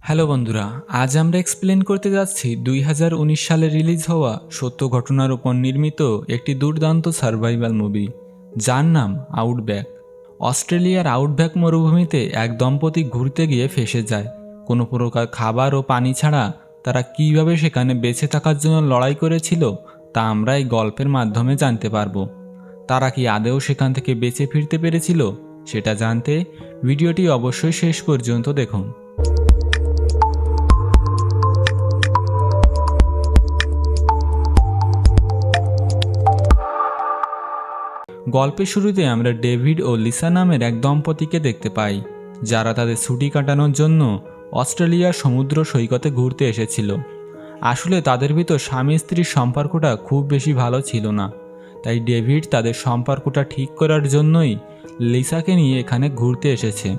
Hello বন্ধুরা, আজ আমরা এক্সপ্লেন করতে যাচ্ছি 2019 সালে রিলিজ হওয়া সত্য ঘটনার উপর নির্মিত একটি দুর্দান্ত সার্ভাইভাল মুভি, যার নাম আউটব্যাক। অস্ট্রেলিয়ার আউটব্যাক মরুভূমিতে এক দম্পতি ঘুরতে গিয়ে ফেঁসে যায়। কোনো প্রকার খাবার ও পানি ছাড়া তারা কীভাবে সেখানে বেঁচে থাকার জন্য লড়াই করেছিল তা আমরা এই গল্পের মাধ্যমে জানতে পারবো। তারা কি আদেও সেখান থেকে বেঁচে ফিরতে পেরেছিল সেটা জানতে ভিডিওটি অবশ্যই শেষ পর্যন্ত দেখুন। গল্পের শুরুতে আমরা ডেভিড ও লিসা নামের এক দম্পতিকে দেখতে পাই, যারা তাদের ছুটি কাটানোর জন্য অস্ট্রেলিয়ার সমুদ্র সৈকতে ঘুরতে এসেছিল। আসলে তাদের ভিতর স্বামী স্ত্রীর সম্পর্কটা খুব বেশি ভালো ছিল না, তাই ডেভিড তাদের সম্পর্কটা ঠিক করার জন্যই লিসাকে নিয়ে এখানে ঘুরতে এসেছে।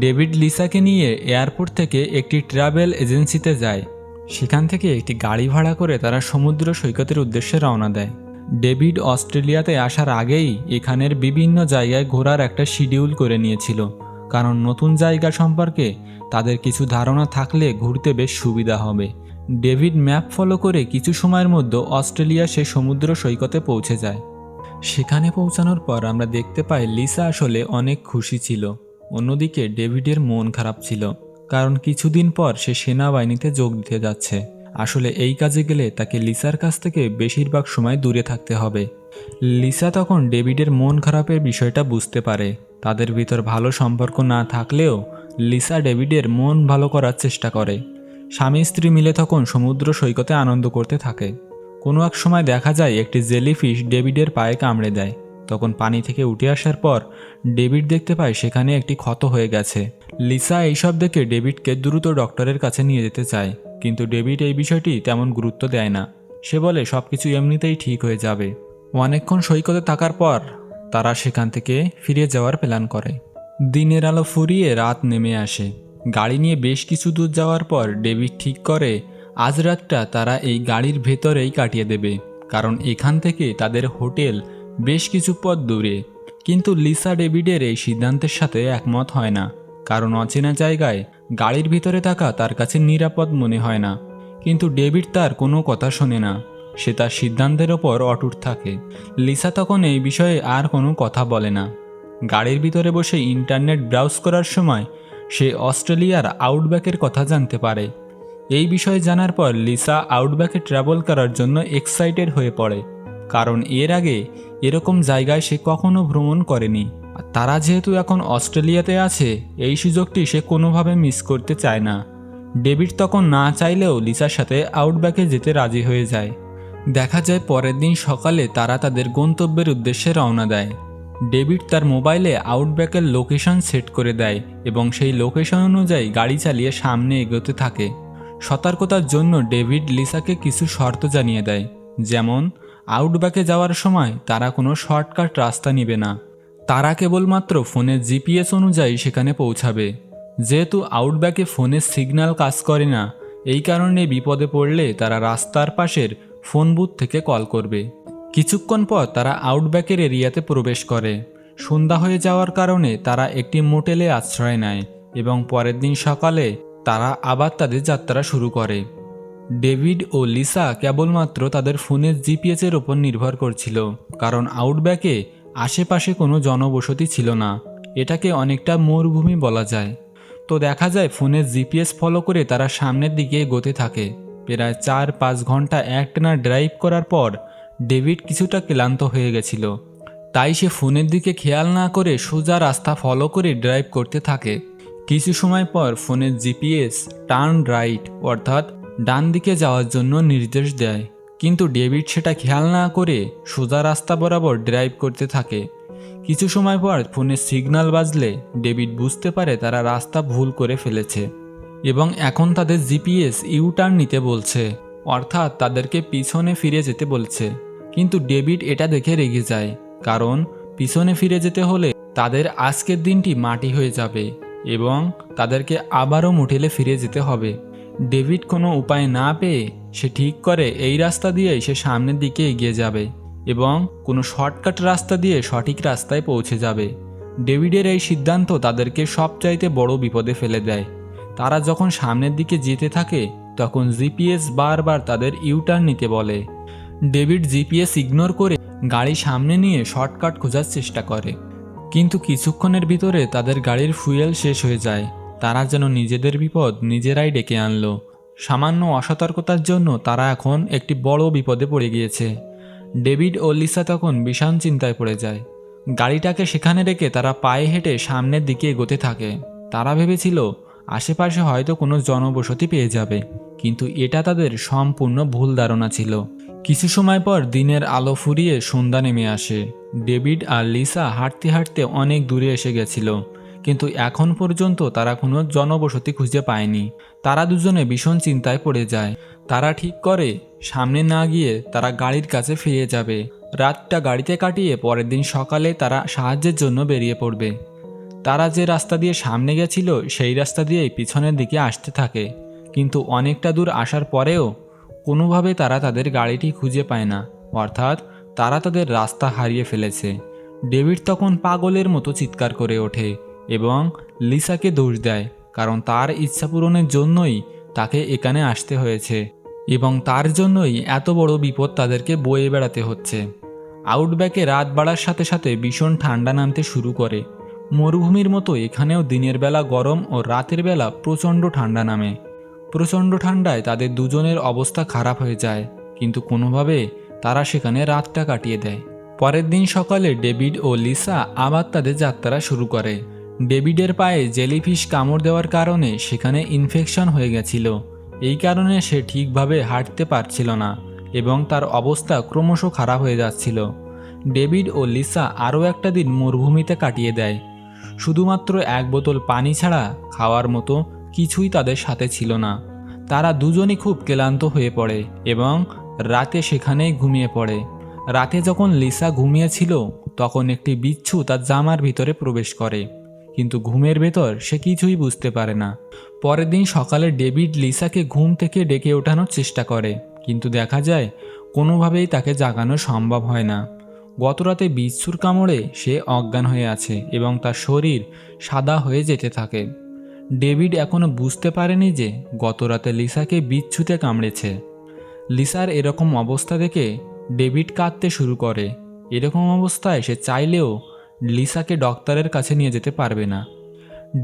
ডেভিড লিসাকে নিয়ে এয়ারপোর্ট থেকে একটি ট্রাভেল এজেন্সিতে যায়। সেখান থেকে একটি গাড়ি ভাড়া করে তারা সমুদ্র সৈকতের উদ্দেশ্যে রওনা দেয়। ডেভিড অস্ট্রেলিয়াতে আসার আগেই এখানের বিভিন্ন জায়গায় ঘোরার একটা শিডিউল করে নিয়েছিল, কারণ নতুন জায়গা সম্পর্কে তাদের কিছু ধারণা থাকলে ঘুরতে বেশ সুবিধা হবে। ডেভিড ম্যাপ ফলো করে কিছু সময়ের মধ্যে অস্ট্রেলিয়া সে সমুদ্র সৈকতে পৌঁছে যায়। সেখানে পৌঁছানোর পর আমরা দেখতে পাই লিসা আসলে অনেক খুশি ছিল। অন্যদিকে ডেভিডের মন খারাপ ছিল, কারণ কিছুদিন পর সে সেনাবাহিনীতে যোগ দিতে যাচ্ছে। আসলে এই কাজে গেলে তাকে লিসার কাছ থেকে বেশিরভাগ সময় দূরে থাকতে হবে। লিসা তখন ডেভিডের মন খারাপের বিষয়টা বুঝতে পারে। তাদের ভিতর ভালো সম্পর্ক না থাকলেও লিসা ডেভিডের মন ভালো করার চেষ্টা করে। স্বামী স্ত্রী মিলে তখন সমুদ্র সৈকতে আনন্দ করতে থাকে। কোনো এক সময় দেখা যায় একটি জেলিফিশ ডেভিডের পায়ে কামড়ে দেয়। তখন পানি থেকে উঠে আসার পর ডেভিড দেখতে পায় সেখানে একটি ক্ষত হয়ে গেছে। লিসা এইসব দেখে ডেভিডকে দ্রুত ডক্টরের কাছে নিয়ে যেতে চায়, কিন্তু ডেভিড এই বিষয়টি তেমন গুরুত্ব দেয় না। সে বলে সবকিছু এমনিতেই ঠিক হয়ে যাবে। অনেকক্ষণ সৈকতে থাকার পর তারা সেখান থেকে ফিরে যাওয়ার প্ল্যান করে। দিনের আলো ফুরিয়ে রাত নেমে আসে। গাড়ি নিয়ে বেশ কিছু দূর যাওয়ার পর ডেভিড ঠিক করে আজ রাতটা তারা এই গাড়ির ভেতরেই কাটিয়ে দেবে, কারণ এখান থেকে তাদের হোটেল বেশ কিছু পথ দূরে। কিন্তু লিসা ডেভিডের এই সিদ্ধান্তের সাথে একমত হয় না, কারণ অচেনা জায়গায় গাড়ির ভিতরে থাকা তার কাছে নিরাপদ মনে হয় না। কিন্তু ডেভিড তার কোনো কথা শোনে না, সে তার সিদ্ধান্তের ওপর অটুট থাকে। লিসা তখন এই বিষয়ে আর কোনো কথা বলে না। গাড়ির ভিতরে বসে ইন্টারনেট ব্রাউজ করার সময় সে অস্ট্রেলিয়ার আউটব্যাকের কথা জানতে পারে। এই বিষয়ে জানার পর লিসা আউটব্যাকে ট্রাভেল করার জন্য এক্সাইটেড হয়ে পড়ে, কারণ এর আগে এরকম জায়গায় সে কখনো ভ্রমণ করেনি। তারা যেহেতু এখন অস্ট্রেলিয়াতে আছে, এই সুযোগটি সে কোনোভাবে মিস করতে চায় না। ডেভিড তখন না চাইলেও লিসার সাথে আউটব্যাকে যেতে রাজি হয়ে যায়। দেখা যায় পরের দিন সকালে তারা তাদের গন্তব্যের উদ্দেশ্যে রওনা দেয়। ডেভিড তার মোবাইলে আউটব্যাকের লোকেশন সেট করে দেয় এবং সেই লোকেশন অনুযায়ী গাড়ি চালিয়ে সামনে এগোতে থাকে। সতর্কতার জন্য ডেভিড লিসাকে কিছু শর্ত জানিয়ে দেয়, যেমন আউটব্যাকে যাওয়ার সময় তারা কোনো শর্টকাট রাস্তা নেবে না। তারা কেবলমাত্র ফোনের জিপিএস অনুযায়ী সেখানে পৌঁছাবে। যেহেতু আউটব্যাকে ফোনের সিগন্যাল কাজ করে না, এই কারণে বিপদে পড়লে তারা রাস্তার পাশের ফোন বুথ থেকে কল করবে। কিছুক্ষণ পর তারা আউটব্যাকের এরিয়াতে প্রবেশ করে। সন্ধ্যা হয়ে যাওয়ার কারণে তারা একটি মোটেলে আশ্রয় নেয় এবং পরের দিন সকালে তারা আবার তাদের যাত্রা শুরু করে। ডেভিড ও লিসা কেবলমাত্র তাদের ফোনের জিপিএসের ওপর নির্ভর করছিল, কারণ আউটব্যাকে আশেপাশে কোনো জনবসতি ছিল না। এটাকে অনেকটা মরুভূমি বলা যায়। তো দেখা যায় ফোনের জিপিএস ফলো করে তারা সামনের দিকে এগোতে থাকে। প্রায় 4-5 ঘন্টা একটানা ড্রাইভ করার পর ডেভিড কিছুটা ক্লান্ত হয়ে গেছিল, তাই সে ফোনের দিকে খেয়াল না করে সোজা রাস্তা ফলো করে ড্রাইভ করতে থাকে। কিছু সময় পর ফোনের জিপিএস টার্ন রাইট অর্থাৎ ডান দিকে যাওয়ার জন্য নির্দেশ দেয়, কিন্তু ডেভিড সেটা খেয়াল না করে সোজা রাস্তা বরাবর ড্রাইভ করতে থাকে। কিছু সময় পর ফোনের সিগন্যাল বাজলে ডেভিড বুঝতে পারে তারা রাস্তা ভুল করে ফেলেছে এবং এখন তাদের জিপিএস ইউ টার্ন নিতে বলছে, অর্থাৎ তাদেরকে পিছনে ফিরে যেতে বলছে। কিন্তু ডেভিড এটা দেখে রেগে যায়, কারণ পিছনে ফিরে যেতে হলে তাদের আজকের দিনটি মাটি হয়ে যাবে এবং তাদেরকে আবারও মোটেলে ফিরে যেতে হবে। ডেভিড কোনো উপায় না পেয়ে সে ঠিক করে এই রাস্তা দিয়েই সে সামনের দিকে এগিয়ে যাবে এবং কোনো শর্টকাট রাস্তা দিয়ে সঠিক রাস্তায় পৌঁছে যাবে। ডেভিডের এই সিদ্ধান্ত তাদেরকে সবচাইতে বড় বিপদে ফেলে দেয়। তারা যখন সামনের দিকে যেতে থাকে তখন জিপিএস বারবার তাদের ইউটার্ন নিতে বলে। ডেভিড জিপিএস ইগনোর করে গাড়ি সামনে নিয়ে শর্টকাট খোঁজার চেষ্টা করে, কিন্তু কিছুক্ষণের ভিতরে তাদের গাড়ির ফুয়েল শেষ হয়ে যায়। তারা যেন নিজেদের বিপদ নিজেরাই ডেকে আনলো। সামান্য অসতর্কতার জন্য তারা এখন একটি বড় বিপদে পড়ে গিয়েছে। ডেভিড ও লিসা তখন ভীষণ চিন্তায় পড়ে যায়। গাড়িটাকে সেখানে রেখে তারা পায়ে হেঁটে সামনের দিকে এগোতে থাকে। তারা ভেবেছিল আশেপাশে হয়তো কোনো জনবসতি পেয়ে যাবে, কিন্তু এটা তাদের সম্পূর্ণ ভুল ধারণা ছিল। কিছু সময় পর দিনের আলো ফুরিয়ে সন্ধ্যা নেমে আসে। ডেভিড আর লিসা হাঁটতে হাঁটতে অনেক দূরে এসে গেছিল, কিন্তু এখন পর্যন্ত তারা কোনো জনবসতি খুঁজে পায়নি। তারা দুজনে ভীষণ চিন্তায় পড়ে যায়। তারা ঠিক করে সামনে না গিয়ে তারা গাড়ির কাছে ফিরে যাবে। রাতটা গাড়িতে কাটিয়ে পরের দিন সকালে তারা সাহায্যের জন্য বেরিয়ে পড়বে। তারা যে রাস্তা দিয়ে সামনে গেছিল সেই রাস্তা দিয়েই পিছনের দিকে আসতে থাকে, কিন্তু অনেকটা দূর আসার পরেও কোনোভাবে তারা তাদের গাড়িটি খুঁজে পায় না, অর্থাৎ তারা তাদের রাস্তা হারিয়ে ফেলেছে। ডেভিড তখন পাগলের মতো চিৎকার করে ওঠে এবং লিসাকে দোষ দেয়, কারণ তার ইচ্ছা পূরণের জন্যই তাকে এখানে আসতে হয়েছে এবং তার জন্যই এত বড় বিপদ তাদেরকে বয়ে বেড়াতে হচ্ছে। আউটব্যাকে রাত বাড়ার সাথে সাথে ভীষণ ঠান্ডা নামতে শুরু করে। মরুভূমির মতো এখানেও দিনের বেলা গরম ও রাতের বেলা প্রচণ্ড ঠান্ডা নামে। প্রচণ্ড ঠান্ডায় তাদের দুজনের অবস্থা খারাপ হয়ে যায়, কিন্তু কোনোভাবে তারা সেখানে রাতটা কাটিয়ে দেয়। পরের দিন সকালে ডেভিড ও লিসা আবার তাদের যাত্রা শুরু করে। ডেভিডের পায়ে জেলিফিশ কামড় দেওয়ার কারণে সেখানে ইনফেকশন হয়ে গেছিল। এই কারণে সে ঠিকভাবে হাঁটতে পারছিল না এবং তার অবস্থা ক্রমশ খারাপ হয়ে যাচ্ছিল। ডেভিড ও লিসা আরও একটা দিন মরুভূমিতে কাটিয়ে দেয়। শুধুমাত্র এক বোতল পানি ছাড়া খাওয়ার মতো কিছুই তাদের সাথে ছিল না। তারা দুজনই খুব ক্লান্ত হয়ে পড়ে এবং রাতে সেখানেই ঘুমিয়ে পড়ে। রাতে যখন লিসা ঘুমিয়েছিল তখন একটি বিচ্ছু তার জামার ভিতরে প্রবেশ করে, কিন্তু ঘুমের ভেতর সে কিছুই বুঝতে পারে না। পরের দিন সকালে ডেভিড লিসাকে ঘুম থেকে ডেকে ওঠানোর চেষ্টা করে, কিন্তু দেখা যায় কোনোভাবেই তাকে জাগানো সম্ভব হয় না। গতরাতে বিচ্ছুর কামড়ে সে অজ্ঞান হয়ে আছে এবং তার শরীর সাদা হয়ে যেতে থাকে। ডেভিড এখনও বুঝতে পারেনি যে গতরাতে লিসাকে বিচ্ছুতে কামড়েছে। লিসার এরকম অবস্থা দেখে ডেভিড কাঁদতে শুরু করে। এরকম অবস্থায় সে চাইলেও লিসাকে ডক্টরের কাছে নিয়ে যেতে পারবে না।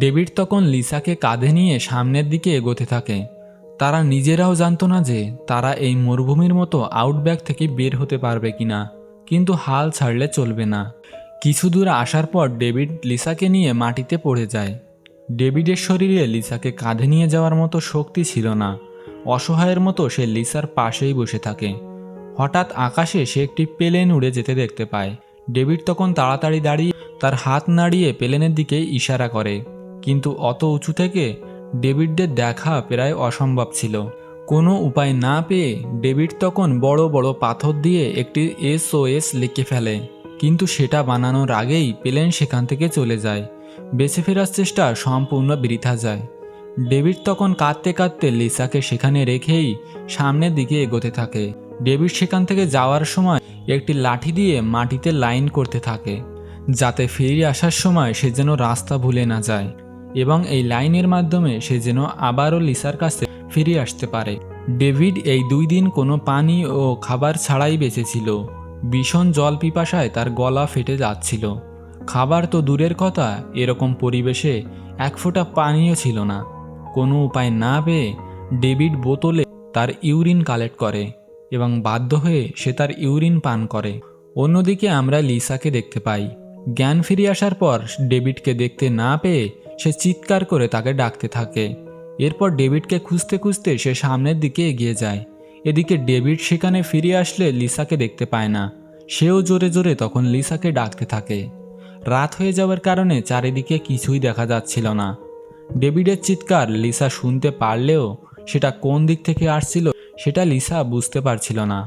ডেভিড তখন লিসাকে কাঁধে নিয়ে সামনের দিকে এগোতে থাকে। তারা নিজেরাও জানতো না যে তারা এই মরুভূমির মতো আউটব্যাক থেকে বের হতে পারবে কিনা, কিন্তু হাল ছাড়লে চলবে না। কিছু দূর আসার পর ডেভিড লিসাকে নিয়ে মাটিতে পড়ে যায়। ডেভিডের শরীরে লিসাকে কাঁধে নিয়ে যাওয়ার মতো শক্তি ছিল না। অসহায়ের মতো সে লিসার পাশেই বসে থাকে। হঠাৎ আকাশে সে একটি প্লেন উড়ে যেতে দেখতে পায়। ডেভিড তখন তাড়াতাড়ি দাঁড়িয়ে তার হাত নাড়িয়ে প্লেনের দিকে ইশারা করে, কিন্তু অত উঁচু থেকে ডেভিডদের দেখা প্রায় অসম্ভব ছিল। কোনো উপায় না পেয়ে ডেভিড তখন বড় বড় পাথর দিয়ে একটি SOS লিখে ফেলে, কিন্তু সেটা বানানোর আগেই প্লেন সেখান থেকে চলে যায়। বেঁচে ফেরার চেষ্টা সম্পূর্ণ বৃথা যায়। ডেভিড তখন কাঁদতে কাঁদতে লিসাকে সেখানে রেখেই সামনের দিকে এগোতে থাকে। ডেভিড সেখান থেকে যাওয়ার সময় একটি লাঠি দিয়ে মাটিতে লাইন করতে থাকে, যাতে ফিরে আসার সময় সে যেন রাস্তা ভুলে না যায় এবং এই লাইনের মাধ্যমে সে যেন আবারও লিসার কাছে ফিরে আসতে পারে। ডেভিড এই 2 দিন কোনো পানি ও খাবার ছাড়াই বেঁচেছিল। ভীষণ জল পিপাসায় তার গলা ফেটে যাচ্ছিল। খাবার তো দূরের কথা, এরকম পরিবেশে এক ফোঁটা পানিও ছিল না। কোনো উপায় না পেয়ে ডেভিড বোতলে তার ইউরিন কালেক্ট করে এবং বাধ্য হয়ে সে তার ইউরিন পান করে। অন্যদিকে আমরা লিসাকে দেখতে পাই। জ্ঞান ফিরে আসার পর ডেভিডকে দেখতে না পেয়ে সে চিৎকার করে তাকে ডাকতে থাকে। এরপর ডেভিডকে খুঁজতে খুঁজতে সে সামনের দিকে এগিয়ে যায়। এদিকে ডেভিড সেখানে ফিরে আসলে লিসাকে দেখতে পায় না। সেও জোরে জোরে তখন লিসাকে ডাকতে থাকে। রাত হয়ে যাওয়ার কারণে চারিদিকে কিছুই দেখা যাচ্ছিল না। ডেভিডের চিৎকার লিসা শুনতে পারলেও সেটা কোন দিক থেকে আসছিল সেটা লিসা বুঝতে পারছিল না।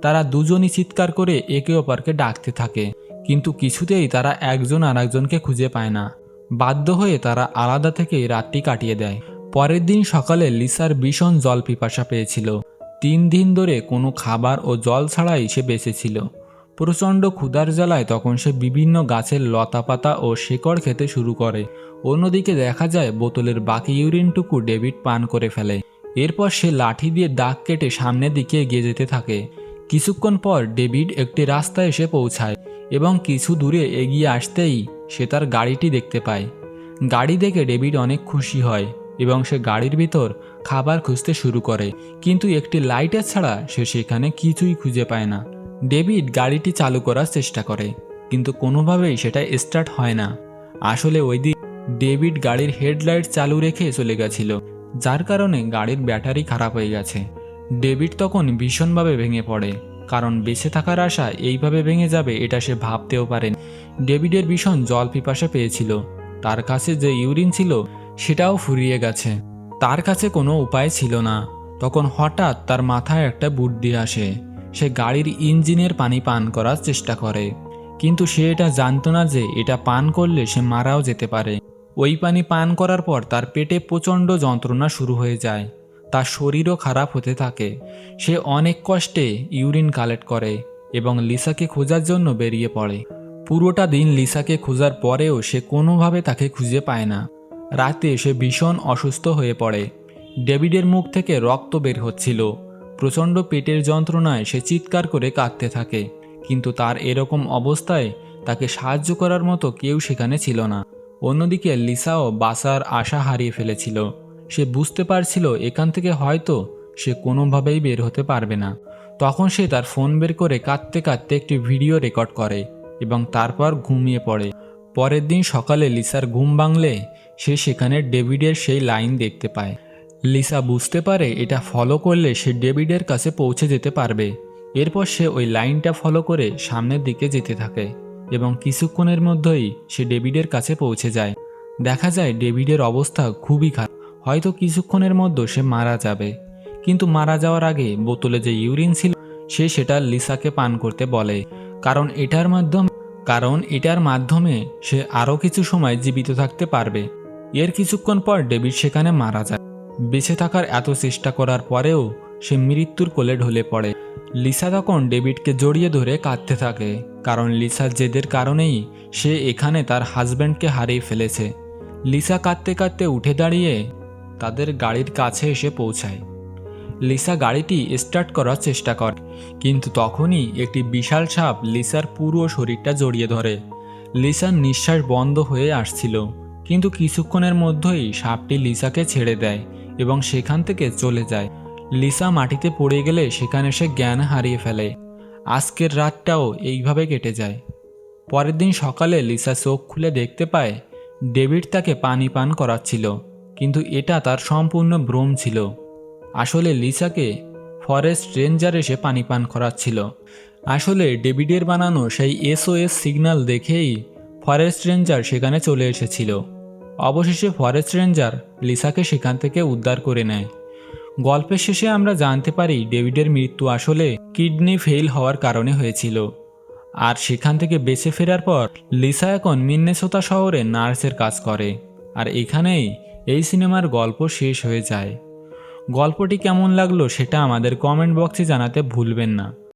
তারা দুজনই চিৎকার করে একে অপরকে ডাকতে থাকে, কিন্তু কিছুতেই তারা একজন আরেকজনকে খুঁজে পায় না। বাধ্য হয়ে তারা আলাদা থেকে রাতটি কাটিয়ে দেয়। পরের দিন সকালে লিসার ভীষণ জল পিপাসা পেয়েছিল। 3 দিন ধরে কোনো খাবার ও জল ছাড়াই সে বেঁচেছিল। প্রচণ্ড ক্ষুধার জ্বালায় তখন সে বিভিন্ন গাছের লতাপাতা ও শেকড় খেতে শুরু করে। অন্যদিকে দেখা যায় বোতলের বাকি ইউরিনটুকু ডেভিড পান করে ফেলে। এরপর সে লাঠি দিয়ে দাগ কেটে সামনের দিকে এগিয়ে যেতে থাকে। কিছুক্ষণ পর ডেভিড একটি রাস্তায় এসে পৌঁছায় এবং কিছু দূরে এগিয়ে আসতেই সে তার গাড়িটি দেখতে পায়। গাড়ি দেখে ডেভিড অনেক খুশি হয় এবং সে গাড়ির ভিতর খাবার খুঁজতে শুরু করে, কিন্তু একটি লাইটার ছাড়া সে সেখানে কিছুই খুঁজে পায় না। ডেভিড গাড়িটি চালু করার চেষ্টা করে, কিন্তু কোনোভাবেই সেটা স্টার্ট হয় না। আসলে ওই দিন ডেভিড গাড়ির হেডলাইট চালু রেখে চলে গেছিল, যার কারণে গাড়ির ব্যাটারি খারাপ হয়ে গেছে। ডেভিড তখন ভীষণভাবে ভেঙে পড়ে, কারণ বেঁচে থাকার আশা এইভাবে ভেঙে যাবে এটা সে ভাবতেও পারেনি। ডেভিডের ভীষণ জল পিপাসা পেয়েছিল, তার কাছে যে ইউরিন ছিল সেটাও ফুরিয়ে গেছে, তার কাছে কোনো উপায় ছিল না। তখন হঠাৎ তার মাথায় একটা বুদ্ধি আসে। সে গাড়ির ইঞ্জিনের পানি পান করার চেষ্টা করে, কিন্তু সে এটা জানতো না যে এটা পান করলে সে মারাও যেতে পারে। ওই পানি পান করার পর তার পেটে প্রচণ্ড যন্ত্রণা শুরু হয়ে যায়, তার শরীরও খারাপ হতে থাকে। সে অনেক কষ্টে ইউরিন কালেক্ট করে এবং লিসাকে খোঁজার জন্য বেরিয়ে পড়ে। পুরোটা দিন লিসাকে খোঁজার পরেও সে কোনোভাবে তাকে খুঁজে পায় না। রাতে সে ভীষণ অসুস্থ হয়ে পড়ে। ডেভিডের মুখ থেকে রক্ত বের হচ্ছিল। প্রচণ্ড পেটের যন্ত্রণায় সে চিৎকার করে কাঁদতে থাকে, কিন্তু তার এরকম অবস্থায় তাকে সাহায্য করার মতো কেউ সেখানে ছিল না। অন্যদিকে লিসাও বাঁচার আশা হারিয়ে ফেলেছিল। সে বুঝতে পারছিল এখান থেকে হয়তো সে কোনোভাবেই বের হতে পারবে না। তখন সে তার ফোন বের করে কাঁদতে কাঁদতে একটি ভিডিও রেকর্ড করে এবং তারপর ঘুমিয়ে পড়ে। পরের দিন সকালে লিসার ঘুম ভাঙলে সে সেখানে ডেভিডের সেই লাইন দেখতে পায়। লিসা বুঝতে পারে এটা ফলো করলে সে ডেভিডের কাছে পৌঁছে যেতে পারবে। এরপর সে ওই লাইনটা ফলো করে সামনের দিকে যেতে থাকে এবং কিছুক্ষণের মধ্যেই সে ডেভিডের কাছে পৌঁছে যায়। দেখা যায় ডেভিডের অবস্থা খুবই খারাপ, হয়তো কিছুক্ষণের মধ্যে সে মারা যাবে। কিন্তু মারা যাওয়ার আগে বোতলে যে ইউরিন ছিল সে সেটা লিসাকে পান করতে বলে, কারণ এটার মাধ্যমে সে আরও কিছু সময় জীবিত থাকতে পারবে। এর কিছুক্ষণ পর ডেভিড সেখানে মারা যায়। বেঁচে থাকার এত চেষ্টা করার পরেও সে মৃত্যুর কোলে ঢলে পড়ে। লিসা তখন ডেভিডকে জড়িয়ে ধরে কাঁদতে থাকে, কারণ লিসার জেদের কারণেই সে এখানে তার হাজব্যান্ডকে হারিয়ে ফেলেছে। লিসা কাঁদতে কাঁদতে উঠে দাঁড়িয়ে তাদের গাড়ির কাছে এসে পৌঁছায়। লিসা গাড়িটি স্টার্ট করার চেষ্টা করে, কিন্তু তখনই একটি বিশাল সাপ লিসার পুরো শরীরটা জড়িয়ে ধরে। লিসার নিঃশ্বাস বন্ধ হয়ে আসছিল, কিন্তু কিছুক্ষণের মধ্যেই সাপটি লিসাকে ছেড়ে দেয় এবং সেখান থেকে চলে যায়। লিসা মাটিতে পড়ে গেলে সেখানে সে জ্ঞান হারিয়ে ফেলে। আজকের রাতটাও এইভাবে কেটে যায়। পরের দিন সকালে লিসা চোখ খুলে দেখতে পায় ডেভিড তাকে পানি পান করাচ্ছিল, কিন্তু এটা তার সম্পূর্ণ ভ্রম ছিল। আসলে লিসাকে ফরেস্ট রেঞ্জার এসে পানি পান করাচ্ছিল। আসলে ডেভিডের বানানো সেই SOS সিগন্যাল দেখেই ফরেস্ট রেঞ্জার সেখানে চলে এসেছিল। অবশেষে ফরেস্ট রেঞ্জার লিসাকে সেখান থেকে উদ্ধার করে নেয়। গল্পের শেষে আমরা জানতে পারি ডেভিডের মৃত্যু আসলে কিডনি ফেল হওয়ার কারণে হয়েছিল। আর সেখান থেকে বেঁচে ফেরার পর লিসা এখন মিনেসোটা শহরে নার্সের কাজ করে। আর এখানেই এই সিনেমার গল্প শেষ হয়ে যায়। গল্পটি কেমন লাগলো সেটা আমাদের কমেন্ট বক্সে জানাতে ভুলবেন না।